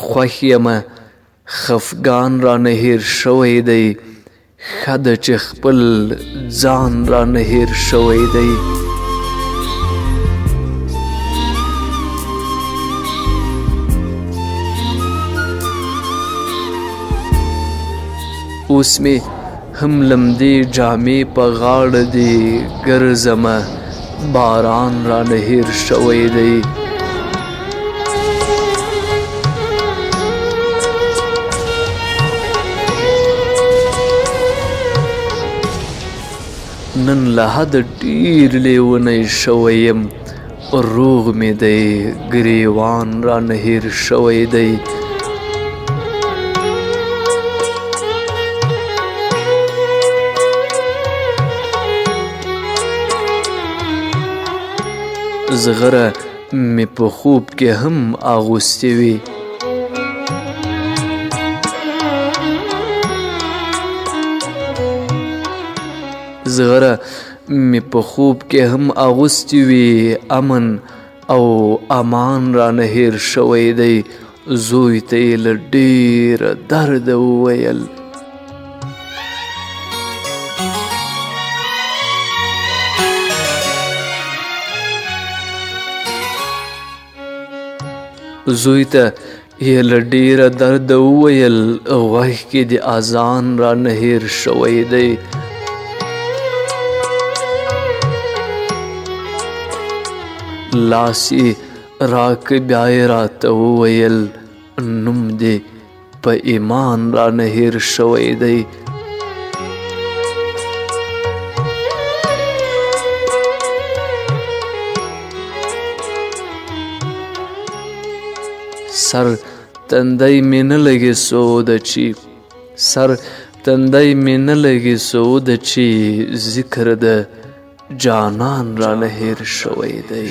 خوښ یمه خفګان رانه هېر شوی دی ښه ده چې خپل ځان رانه هېر شوی دی اوس مې هم لمدې جامې په غاړه دي ګرځمه باران رانه هېر شوی دی نن له حده ډېر لیونی شوی یم روغ مې دی ګریوان رانه هېر شوی دی زغره مې په خوب کې هم اغوستې وي زغره مې په خوب کې هم اغوستې وي امن او امان رانه هېر شوی دی زوی ته یې له ډېره درده وویل زوی ته یې له ډېره درده وویل غوږ کې د اذان رانه هېر شوی دی لاس یې راکه بیا یې راته وویل نوم دې په ایمان رانه هېر شوی دی سر تندی مې نه لګي سوده چې سر تندی مې نه لګي سوده چې ذکر د جانان رانه هېر شوی دی